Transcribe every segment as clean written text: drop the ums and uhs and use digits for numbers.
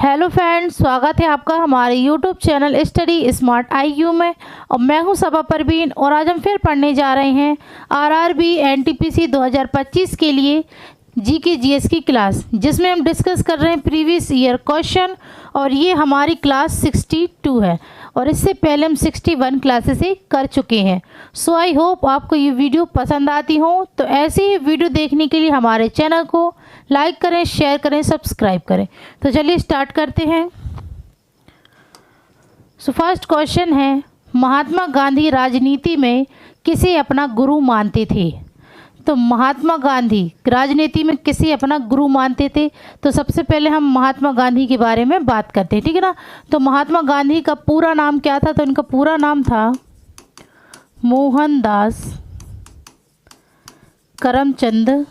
Hello friends, स्वागत है आपका हमारे YouTube channel study smart IQ में। और मैं हूं सबा परवीन और आज हम फिर पढ़ने जा रहे हैं RRB NTPC 2025 के लिए GK GS की क्लास, जिसमें हम डिस्कस कर रहे हैं प्रीवियस ईयर क्वेश्चन। और ये हमारी क्लास 62 है और इससे पहले हम 61 क्लासेस कर चुके हैं। सो आई होप आपको ये वीडियो पसंद आती हो। तो ऐसे ही वीडियो देखने के लिए हमारे चैनल को लाइक करें, शेयर करें, सब्सक्राइब करें। तो चलिए स्टार्ट करते हैं। सो फर्स्ट क्वेश्चन है, महात्मा गांधी राजनीति में किसे अपना गुरु मानते थे? तो महात्मा गांधी राजनीति में किसे अपना गुरु मानते थे? तो सबसे पहले हम महात्मा गांधी के बारे में बात करते हैं, ठीक है ना। तो महात्मा गांधी का पूरा नाम क्या था? तो इनका पूरा नाम था मोहनदास करमचंद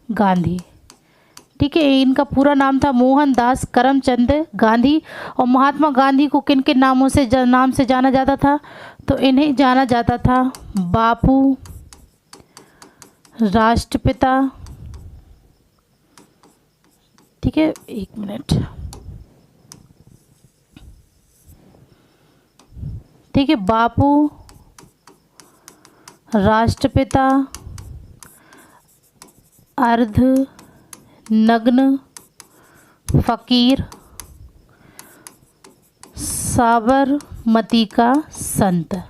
गांधी, ठीक है। इनका पूरा नाम था मोहनदास करमचंद गांधी। और महात्मा गांधी को किन किन नाम से जाना जाता था? तो इन्हें जाना जाता था बापू, राष्ट्रपिता, ठीक है, एक मिनट, ठीक है, बापू, राष्ट्रपिता, अर्ध नग्न फकीर, साबरमती का संत,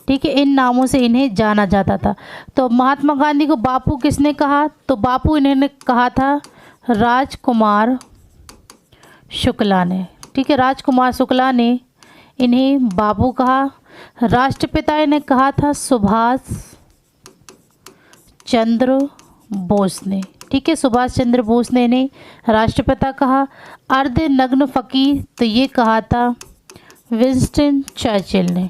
ठीक है। इन नामों से इन्हें जाना जाता था। तो महात्मा गांधी को बापू किसने कहा? तो बापू इन्होंने कहा था राजकुमार शुक्ला ने, ठीक है। राजकुमार शुक्ला ने इन्हें बापू कहा। राष्ट्रपिता इन्हें कहा था सुभाष चंद्र बोस ने, ठीक है। सुभाष चंद्र बोस ने इन्हें राष्ट्रपिता कहा। अर्धनग्न फकीर तो ये कहा था विंस्टन चर्चिल ने,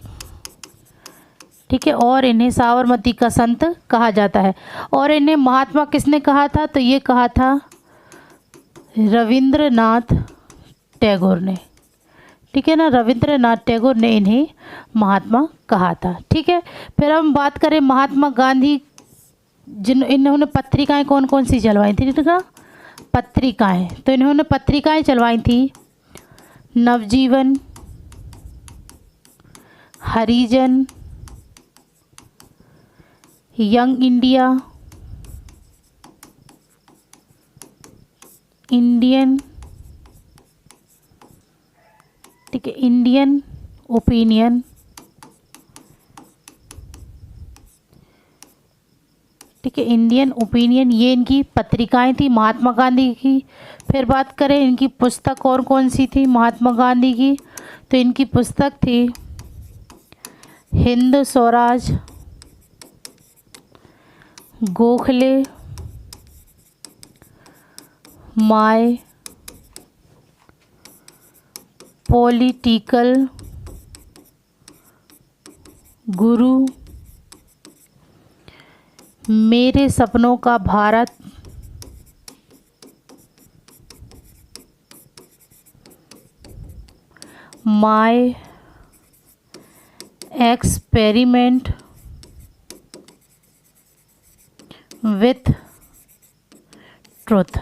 ठीक है। और इन्हें साबरमती का संत कहा जाता है। और इन्हें महात्मा किसने कहा था? तो ये कहा था रविंद्रनाथ टैगोर ने, ठीक है ना। रविंद्रनाथ टैगोर ने इन्हें महात्मा कहा था, ठीक है। फिर हम बात करें महात्मा गांधी इन्होंने पत्रिकाएं कौन कौन सी चलवाई थी, ठीक है। पत्रिकाएं, तो इन्होंने पत्रिकाएं चलवाई थी नवजीवन, हरिजन, यंग इंडिया, इंडियन, ठीक है, इंडियन ओपिनियन, ठीक है, इंडियन ओपिनियन। ये इनकी पत्रिकाएं थी महात्मा गांधी की। फिर बात करें इनकी पुस्तक और कौन सी थी महात्मा गांधी की? तो इनकी पुस्तक थी हिंद स्वराज, गोखले, माय पॉलिटिकल गुरु, मेरे सपनों का Bharat, my experiment with truth,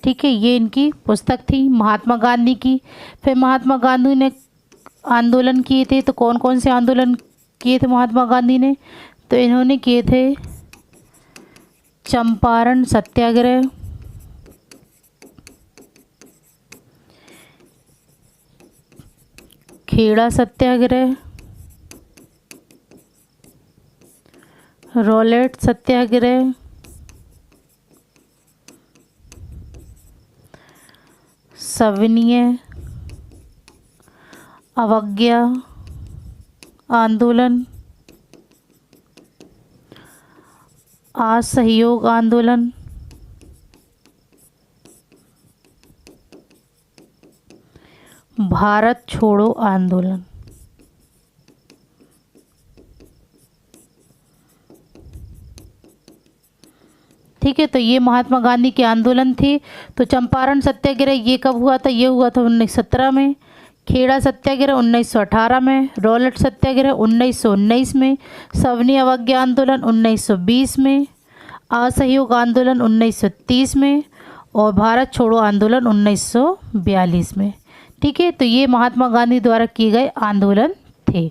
ठीक है। ये इनकी पुस्तक थी महात्मा गांधी की। फिर महात्मा गांधी ने आंदोलन किए थे। तो कौन कौन से आंदोलन किए थे महात्मा गांधी ने? तो इन्होंने किए थे चंपारण सत्याग्रह, खेड़ा सत्याग्रह, रॉलेट सत्याग्रह, सविनय अवज्ञा आंदोलन, असहयोग आंदोलन, भारत छोड़ो आंदोलन, ठीक है। तो ये महात्मा गांधी के आंदोलन थे। तो चंपारण सत्याग्रह ये कब हुआ था? ये हुआ था 1917 में। खेड़ा सत्याग्रह 1918 में, रॉलेट सत्याग्रह 1919 में, सविनय अवज्ञा आंदोलन 1920 में, असहयोग आंदोलन 1930 में और भारत छोड़ो आंदोलन 1942 में। ठीक है, तो ये महात्मा गांधी द्वारा किए गए आंदोलन थे।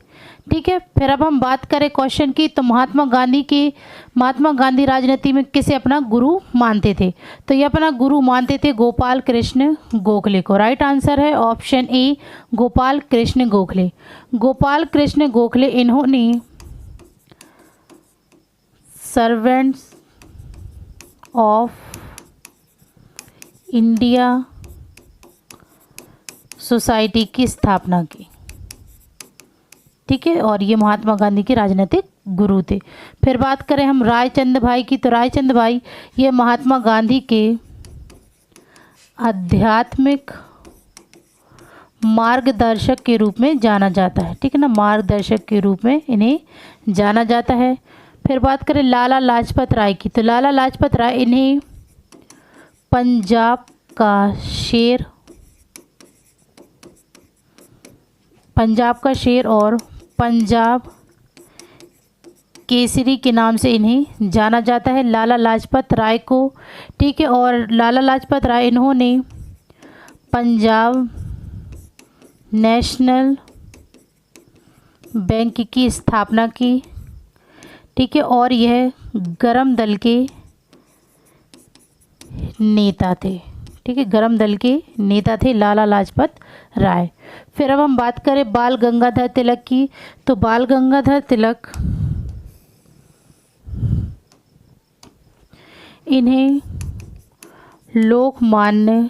ठीक है, फिर अब हम बात करें क्वेश्चन की, तो महात्मा गांधी राजनीति में किसे अपना गुरु मानते थे? तो ये अपना गुरु मानते थे गोपाल कृष्ण गोखले को। राइट आंसर है ऑप्शन ए, गोपाल कृष्ण गोखले। गोपाल कृष्ण गोखले इन्होंने सर्वेंट्स ऑफ इंडिया सोसाइटी की स्थापना की। ठीक है, और ये महात्मा गांधी के राजनीतिक गुरु थे। फिर बात करें हम रायचंद भाई की, तो रायचंद भाई ये महात्मा गांधी के आध्यात्मिक मार्गदर्शक के रूप में जाना जाता है। ठीक है ना, मार्गदर्शक के रूप में इन्हें जाना जाता है। फिर बात करें लाला लाजपत राय की, तो लाला लाजपत राय इन्हें पंजाब का शेर और पंजाब केसरी के नाम से इन्हें जाना जाता है, लाला लाजपत राय को। ठीक है, और लाला लाजपत राय इन्होंने पंजाब नेशनल बैंक की स्थापना की। ठीक है, और यह गरम दल के नेता थे। ठीक है, गरम दल के नेता थे लाला लाजपत राय। फिर अब हम बात करें बाल गंगाधर तिलक की, तो बाल गंगाधर तिलक इन्हें लोकमान्य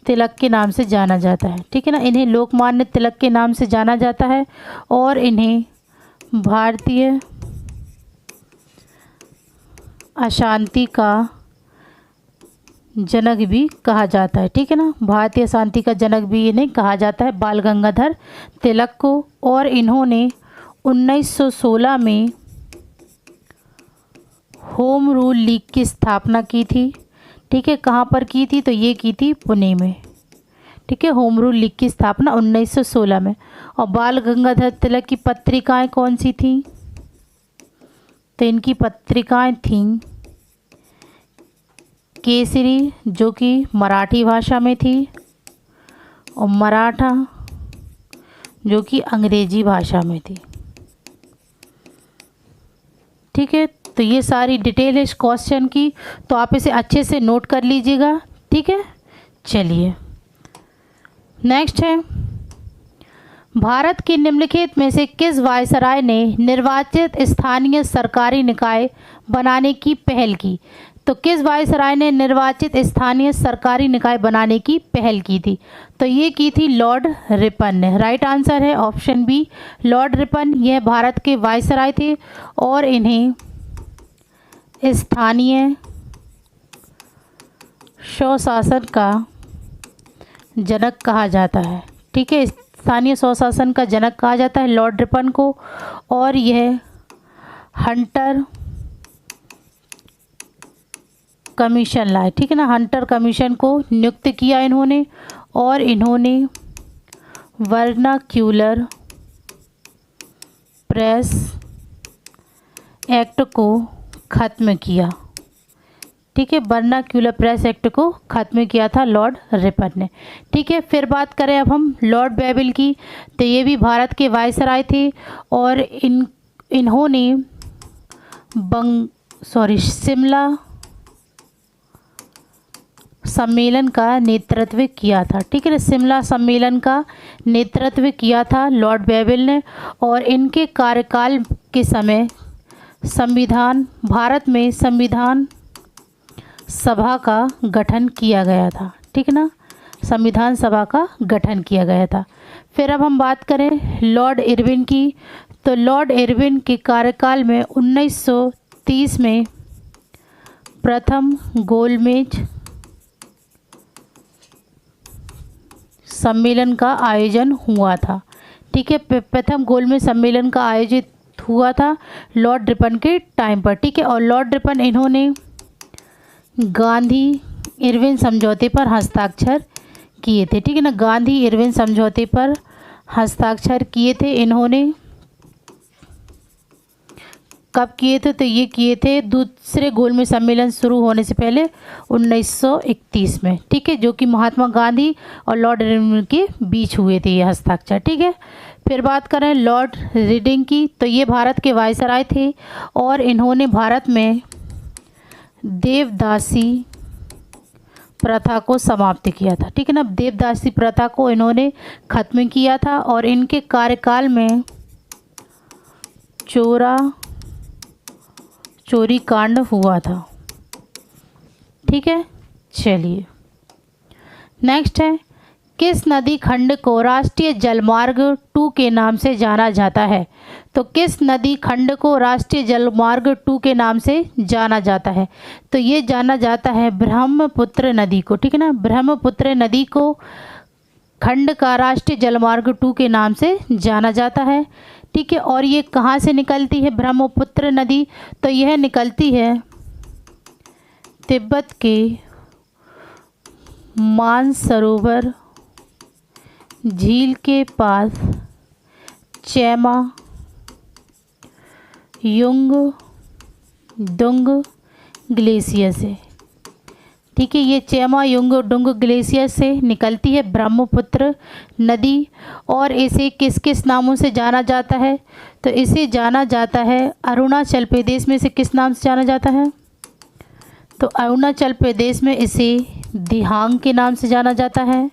तिलक के नाम से जाना जाता है। ठीक है ना, इन्हें लोकमान्य तिलक के नाम से जाना जाता है, और इन्हें भारतीय अशांति का जनक भी कहा जाता है। ठीक है ना, भारतीय शांति का जनक भी इन्हें कहा जाता है, बाल गंगाधर तिलक को। और इन्होंने 1916 में होम रूल लीग की स्थापना की थी। ठीक है, कहाँ पर की थी? तो ये की थी पुणे में। ठीक है, होम रूल लीग की स्थापना 1916 में। और बाल गंगाधर तिलक की पत्रिकाएं कौन सी थीं? तो इनकी पत्रिकाएं थीं केसरी, जो कि मराठी भाषा में थी, और मराठा, जो कि अंग्रेजी भाषा में थी। ठीक है, तो ये सारी डिटेल है इस क्वेश्चन की, तो आप इसे अच्छे से नोट कर लीजिएगा। ठीक है, चलिए नेक्स्ट है, भारत के निम्नलिखित में से किस वायसराय ने निर्वाचित स्थानीय सरकारी निकाय बनाने की पहल की? तो किस वायसराय ने निर्वाचित स्थानीय सरकारी निकाय बनाने की पहल की थी? तो ये की थी लॉर्ड रिपन ने। राइट आंसर है ऑप्शन बी, लॉर्ड रिपन। यह भारत के वायसराय थे और इन्हें स्थानीय स्वशासन का जनक कहा जाता है। ठीक है, स्थानीय स्वशासन का जनक कहा जाता है लॉर्ड रिपन को। और यह हंटर कमीशन लाए। ठीक है ना, हंटर कमीशन को नियुक्त किया इन्होंने, और इन्होंने वर्नाक्यूलर प्रेस एक्ट को ख़त्म किया। ठीक है, वर्नाक्यूलर प्रेस एक्ट को ख़त्म किया था लॉर्ड रिपन ने। ठीक है, फिर बात करें अब हम लॉर्ड बेबिल की, तो ये भी भारत के वायसराय थे और इन्होंने शिमला सम्मेलन का नेतृत्व किया था। ठीक है ना, शिमला सम्मेलन का नेतृत्व किया था लॉर्ड बेबिल ने, और इनके कार्यकाल के समय भारत में संविधान सभा का गठन किया गया था। ठीक है ना, संविधान सभा का गठन किया गया था। फिर अब हम बात करें लॉर्ड इरविन की, तो लॉर्ड इरविन के कार्यकाल में 1930 में प्रथम गोलमेज सम्मेलन का आयोजन हुआ था। ठीक है, प्रथम गोलमेज सम्मेलन का आयोजित हुआ था लॉर्ड रिपन के टाइम पर। ठीक है, और लॉर्ड रिपन इन्होंने गांधी इरविन समझौते पर हस्ताक्षर किए थे। ठीक है ना, गांधी इरविन समझौते पर हस्ताक्षर किए थे इन्होंने। कब किए थे? तो ये किए थे दूसरे गोलमेज सम्मेलन शुरू होने से पहले 1931 में, ठीक है, जो कि महात्मा गांधी और लॉर्ड इरविन के बीच हुए थे ये हस्ताक्षर, ठीक है। फिर बात करें लॉर्ड रीडिंग की, तो ये भारत के वायसराय थे और इन्होंने भारत में देवदासी प्रथा को समाप्त किया था, ठीक है ना। देवदासी प्रथा को इन्होंने खत्म किया था और इनके कार्यकाल में चोरी कांड हुआ था, ठीक है। चलिए नेक्स्ट है, किस नदी खंड को राष्ट्रीय जलमार्ग 2 के नाम से जाना जाता है? तो किस नदी खंड को राष्ट्रीय जलमार्ग 2 के नाम से जाना जाता है? तो ये जाना जाता है ब्रह्मपुत्र नदी को, ठीक है ना। ब्रह्मपुत्र नदी को खंड का राष्ट्रीय जलमार्ग 2 के नाम से जाना जाता है, ठीक है। और ये कहाँ से निकलती है ब्रह्मपुत्र नदी? तो यह निकलती है तिब्बत के मानसरोवर झील के पास चैमा युंग डुंग ग्लेशियर से, ठीक है। ये चैमा युंग डुंग ग्लेशियर से निकलती है ब्रह्मपुत्र नदी। और इसे किस किस नामों से जाना जाता है? तो इसे जाना जाता है अरुणाचल प्रदेश में, इसे किस नाम से जाना जाता है? तो अरुणाचल प्रदेश में इसे दिहांग के नाम से जाना जाता है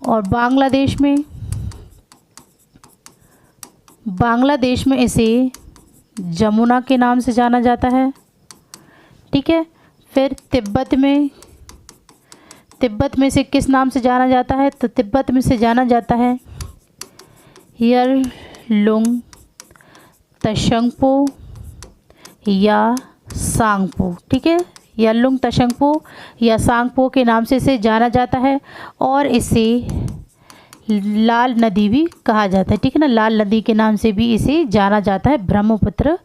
और बांग्लादेश में इसे जमुना के नाम से जाना जाता है, ठीक है। फिर तिब्बत में इसे किस नाम से जाना जाता है? तो तिब्बत में से जाना जाता है यरलुंग तशंगपो या सांगपो, ठीक है। यरलुंग तशंगपो या सांगपो के नाम से इसे जाना जाता है और इसे लाल नदी भी कहा जाता है, ठीक है ना। लाल नदी के नाम से भी इसे जाना जाता है ब्रह्मपुत्र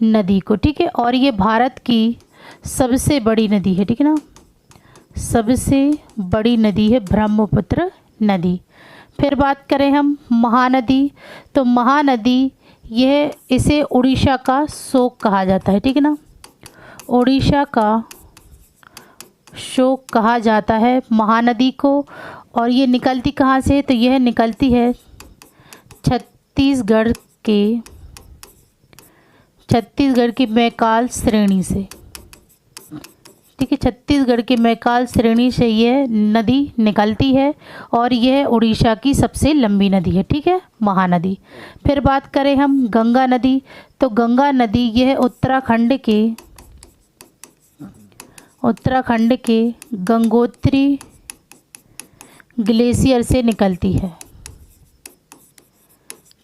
नदी को, ठीक है। और ये भारत की सबसे बड़ी नदी है, ठीक है ना। सबसे बड़ी नदी है ब्रह्मपुत्र नदी। फिर बात करें हम महानदी, तो महानदी यह इसे उड़ीसा का शोक कहा जाता है, ठीक है ना। उड़ीसा का शोक कहा जाता है महानदी को। और ये निकलती कहाँ से? तो यह निकलती है छत्तीसगढ़ की मैकाल श्रेणी से, ठीक है। छत्तीसगढ़ के मैकाल श्रेणी से यह नदी निकलती है और यह उड़ीसा की सबसे लंबी नदी है, ठीक है, महानदी। फिर बात करें हम गंगा नदी, तो गंगा नदी यह उत्तराखंड के गंगोत्री ग्लेशियर से निकलती है,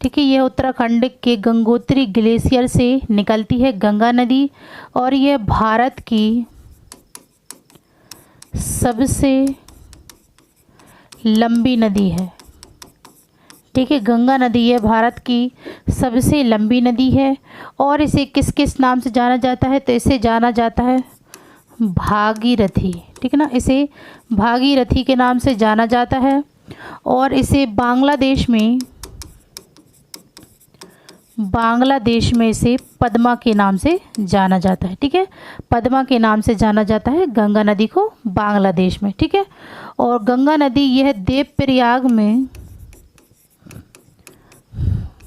ठीक है। यह उत्तराखंड के गंगोत्री ग्लेशियर से निकलती है गंगा नदी और यह भारत की सबसे लंबी नदी है, ठीक है। गंगा नदी यह भारत की सबसे लंबी नदी है और इसे किस किस नाम से जाना जाता है? तो इसे जाना जाता है भागीरथी, ठीक है ना। इसे भागीरथी के नाम से जाना जाता है और इसे बांग्लादेश में इसे पद्मा के नाम से जाना जाता है, ठीक है। पद्मा के नाम से जाना जाता है गंगा नदी को बांग्लादेश में, ठीक है। और गंगा नदी यह देवप्रयाग में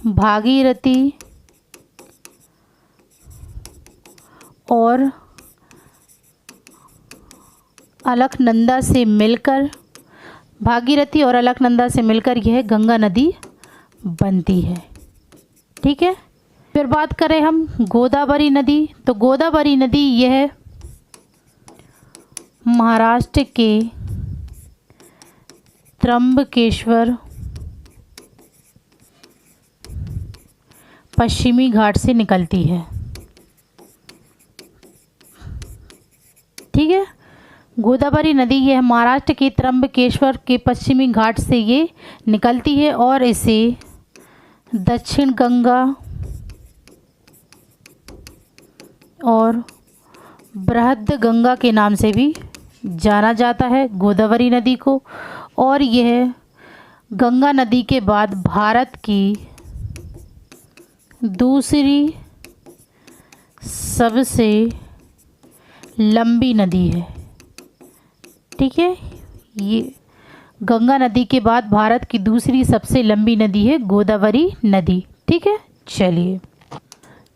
भागीरथी और अलकनंदा से मिलकर यह गंगा नदी बनती है, ठीक है। फिर बात करें हम गोदावरी नदी, तो गोदावरी नदी यह महाराष्ट्र के त्र्यंबकेश्वर पश्चिमी घाट से निकलती है, ठीक है। गोदावरी नदी यह महाराष्ट्र के त्र्यंबकेश्वर के पश्चिमी घाट से ये निकलती है और इसे दक्षिण गंगा और बृहद गंगा के नाम से भी जाना जाता है गोदावरी नदी को। और यह गंगा नदी के बाद भारत की दूसरी सबसे लंबी नदी है। ठीक है, ये गंगा नदी के बाद भारत की दूसरी सबसे लंबी नदी है गोदावरी नदी। ठीक है, चलिए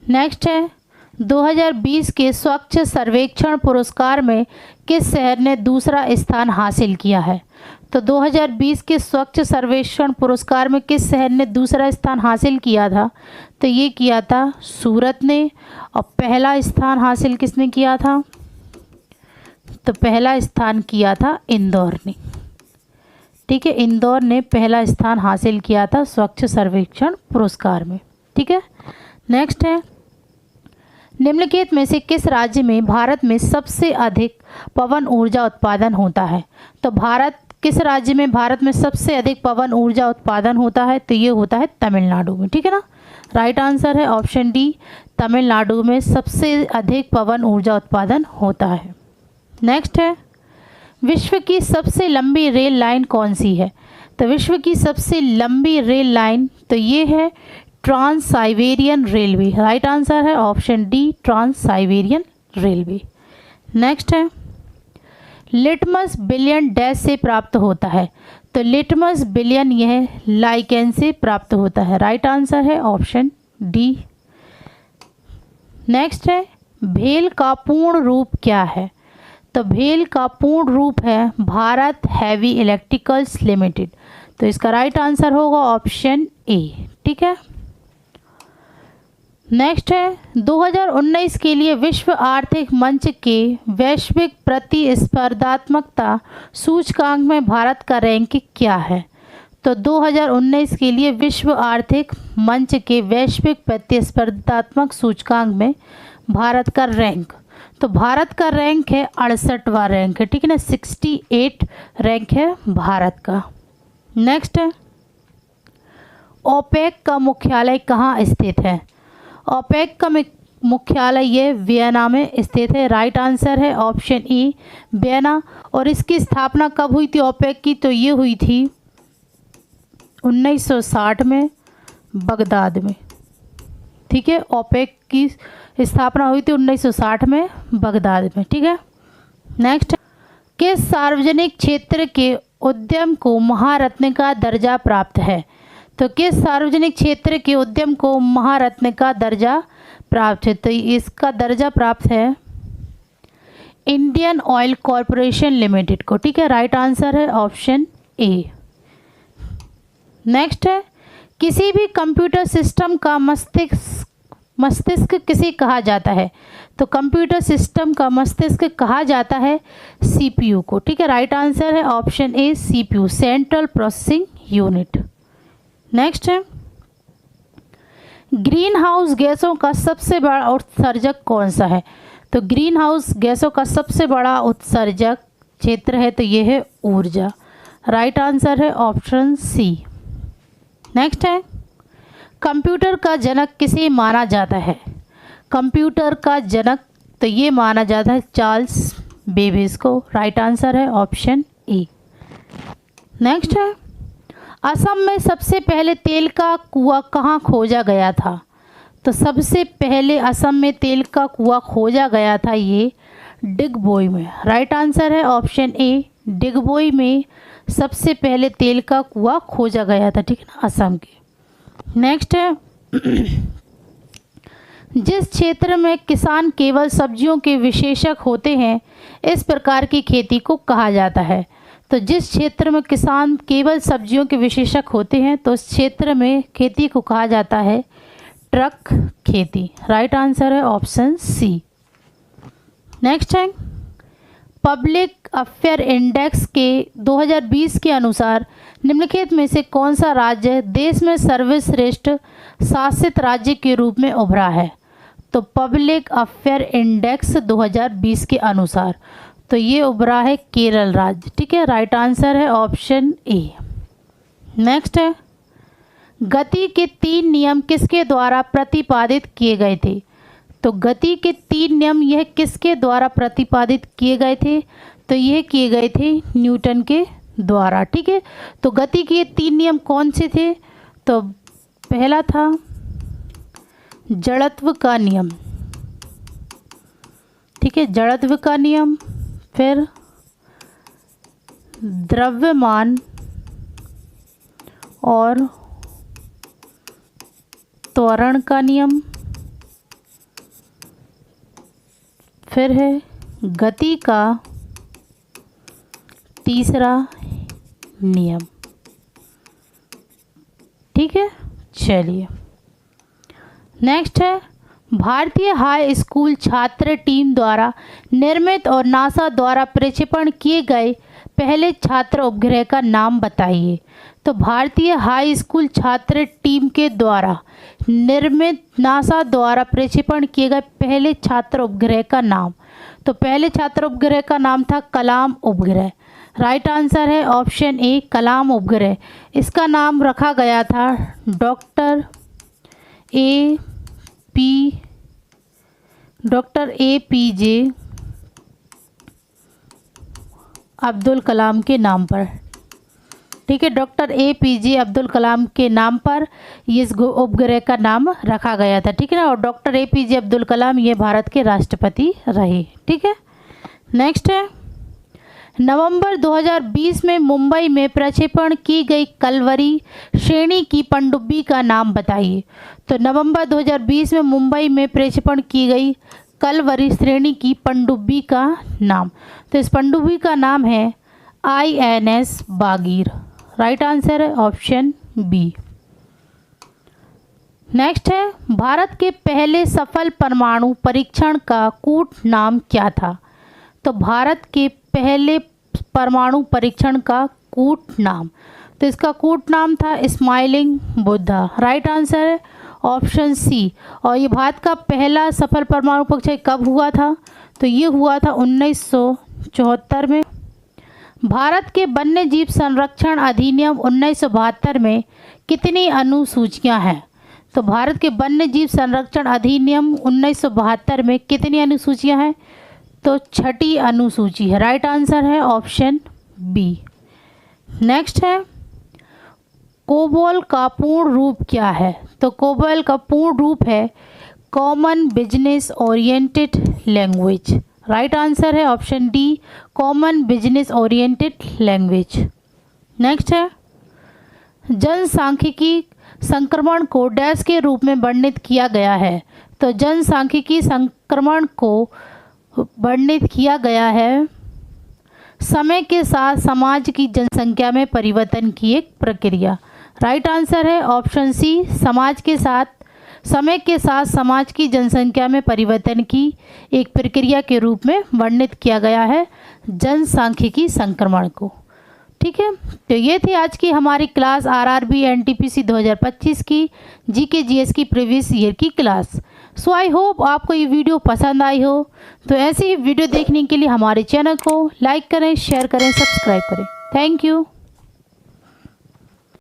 नेक्स्ट है 2020 के स्वच्छ सर्वेक्षण पुरस्कार में किस शहर ने दूसरा स्थान हासिल किया है? तो 2020 के स्वच्छ सर्वेक्षण पुरस्कार में किस शहर ने दूसरा स्थान हासिल किया था? तो ये किया था सूरत ने। और पहला स्थान हासिल किसने किया था? तो पहला स्थान किया था इंदौर ने। ठीक है, इंदौर ने पहला स्थान हासिल किया था स्वच्छ सर्वेक्षण पुरस्कार में। ठीक है, नेक्स्ट है निम्नलिखित में से किस राज्य में भारत में सबसे अधिक पवन ऊर्जा उत्पादन होता है? तो किस राज्य में भारत में सबसे अधिक पवन ऊर्जा उत्पादन होता है? तो ये होता है तमिलनाडु में। ठीक है ना, राइट आंसर है ऑप्शन डी, तमिलनाडु में सबसे अधिक पवन ऊर्जा उत्पादन होता है। नेक्स्ट है विश्व की सबसे लंबी रेल लाइन कौन सी है? तो विश्व की सबसे लंबी रेल लाइन तो ये है trans Siberian railway. Right answer है option D, trans Siberian railway. Next है लिटमस बिलियन डैश से प्राप्त होता है? तो लिटमस बिलियन यह लाइकेन से प्राप्त होता है। राइट आंसर है ऑप्शन डी। नेक्स्ट है भेल का पूर्ण रूप क्या है? तो भेल का पूर्ण रूप है भारत हैवी इलेक्ट्रिकल्स लिमिटेड। तो इसका राइट आंसर होगा ऑप्शन ए। ठीक है, नेक्स्ट है 2019 के लिए विश्व आर्थिक मंच के वैश्विक प्रतिस्पर्धात्मकता सूचकांक में भारत का रैंक क्या है? तो 2019 के लिए विश्व आर्थिक मंच के वैश्विक प्रतिस्पर्धात्मक सूचकांक में भारत का रैंक, तो भारत का रैंक है 68वां रैंक है। ठीक है ना, 68 रैंक है भारत का। नेक्स्ट है ओपेक का मुख्यालय कहाँ स्थित है? ओपेक का मुख्यालय ये वियना में स्थित है। राइट आंसर है ऑप्शन ई, वियना। और इसकी स्थापना कब हुई थी ओपेक की? तो ये हुई थी 1960 में बगदाद में। ठीक है, ओपेक की स्थापना हुई थी 1960 में बगदाद में। ठीक है, नेक्स्ट किस सार्वजनिक क्षेत्र के उद्यम को महारत्न का दर्जा प्राप्त है? तो किस सार्वजनिक क्षेत्र के उद्यम को महारत्न का दर्जा प्राप्त है? तो इसका दर्जा प्राप्त है इंडियन ऑयल कॉरपोरेशन लिमिटेड को। ठीक है, राइट आंसर है ऑप्शन ए। नेक्स्ट है किसी भी कंप्यूटर सिस्टम का मस्तिष्क किसे कहा जाता है? तो कंप्यूटर सिस्टम का मस्तिष्क कहा जाता है सीपीयू को। ठीक है, राइट आंसर है option A, CPU, central processing unit. Next है ग्रीन हाउस गैसों का सबसे बड़ा उत्सर्जक कौन सा है? तो ग्रीन हाउस गैसों का सबसे बड़ा उत्सर्जक क्षेत्र है तो ये है ऊर्जा। राइट आंसर है ऑप्शन सी। नेक्स्ट है कंप्यूटर का जनक किसे माना जाता है? कंप्यूटर का जनक तो ये माना जाता है चार्ल्स बेबेज को। राइट आंसर है ऑप्शन ए। नेक्स्ट है असम में सबसे पहले तेल का कुआं कहाँ खोजा गया था? तो सबसे पहले असम में तेल का कुआं खोजा गया था ये डिगबोई में। राइट आंसर है ऑप्शन ए, डिगबोई में सबसे पहले तेल का कुआं खोजा गया था। ठीक है ना, असम के। नेक्स्ट है जिस क्षेत्र में किसान केवल सब्जियों के विशेषज्ञ होते हैं इस प्रकार की खेती को कहा जाता है? तो जिस क्षेत्र में किसान केवल सब्जियों के विशेषज्ञ होते हैं तो उस क्षेत्र में खेती को कहा जाता है ट्रक खेती। राइट आंसर है ऑप्शन सी। नेक्स्ट है पब्लिक अफेयर इंडेक्स के 2020 के अनुसार निम्नलिखित में से कौन सा राज्य देश में सर्वश्रेष्ठ शासित राज्य के रूप में उभरा है? तो पब्लिक अफेयर इंडेक्स 2020 के अनुसार तो ये उभरा है केरल राज्य। ठीक है, राइट आंसर है ऑप्शन ए। नेक्स्ट है गति के 3 नियम किसके द्वारा प्रतिपादित किए गए थे? तो गति के 3 नियम यह किसके द्वारा प्रतिपादित किए गए थे? तो यह किए गए थे न्यूटन के द्वारा। ठीक है, तो गति के 3 नियम कौन से थे? तो पहला था जड़त्व का नियम। ठीक है, जड़त्व का नियम, फिर द्रव्यमान और त्वरण का नियम, फिर है गति का तीसरा नियम। ठीक है, चलिए नेक्स्ट है भारतीय हाई स्कूल छात्र टीम द्वारा निर्मित और नासा द्वारा प्रक्षेपण किए गए पहले छात्र उपग्रह का नाम बताइए। तो भारतीय हाई स्कूल छात्र टीम के द्वारा निर्मित नासा द्वारा प्रक्षेपण किए गए पहले छात्र उपग्रह का नाम, तो पहले छात्र उपग्रह का नाम था कलाम उपग्रह। राइट आंसर है ऑप्शन ए कलाम उपग्रह। इसका नाम रखा गया था डॉक्टर APJ अब्दुल कलाम के नाम पर। ठीक है, डॉक्टर APJ अब्दुल कलाम के नाम पर इस उपग्रह का नाम रखा गया था। ठीक है ना, और डॉक्टर APJ अब्दुल कलाम ये भारत के राष्ट्रपति रहे। ठीक है, नेक्स्ट है नवंबर 2020 में मुंबई में प्रक्षेपण की गई कलवरी श्रेणी की पनडुब्बी का नाम बताइए। तो नवंबर 2020 में मुंबई में प्रक्षेपण की गई कलवरी श्रेणी की पनडुब्बी का नाम, तो इस पनडुब्बी का नाम है INS बागीर। राइट आंसर है ऑप्शन बी। नेक्स्ट है भारत के पहले सफल परमाणु परीक्षण का कूट नाम क्या था। तो भारत के पहले परमाणु परीक्षण का कूट नाम, तो इसका कूट नाम था स्माइलिंग बुद्धा। राइट आंसर है ऑप्शन सी। और ये भारत का पहला सफल परमाणु परीक्षण कब हुआ था, तो ये हुआ था 1974 में। भारत के वन्य जीव संरक्षण अधिनियम 1972 में कितनी अनुसूचियां हैं। तो भारत के वन्य जीव संरक्षण अधिनियम 1972 में कितनी अनुसूचियां हैं, तो 6ठी अनुसूची है। राइट आंसर है ऑप्शन बी। नेक्स्ट है कोबोल का पूर्ण रूप क्या है। तो कोबोल का पूर्ण रूप है common business oriented language. Right answer है option D common business oriented language. Next है जनसांख्यिकी संक्रमण को डैश के रूप में वर्णित किया गया है। तो जनसांख्यिकी संक्रमण को वर्णित किया गया है समय के साथ समाज की जनसंख्या में परिवर्तन की एक प्रक्रिया। राइट आंसर है ऑप्शन सी समय के साथ समाज की जनसंख्या में परिवर्तन की एक प्रक्रिया के रूप में वर्णित किया गया है जनसांख्यिकी संक्रमण को। ठीक है, तो ये थी आज की हमारी क्लास RRB NTPC 2025 की GK GS की प्रीवियस ईयर की क्लास। सो आई होप आपको ये वीडियो पसंद आई हो। तो ऐसी ही वीडियो देखने के लिए हमारे चैनल को लाइक करें, शेयर करें, सब्सक्राइब करें। Thank you.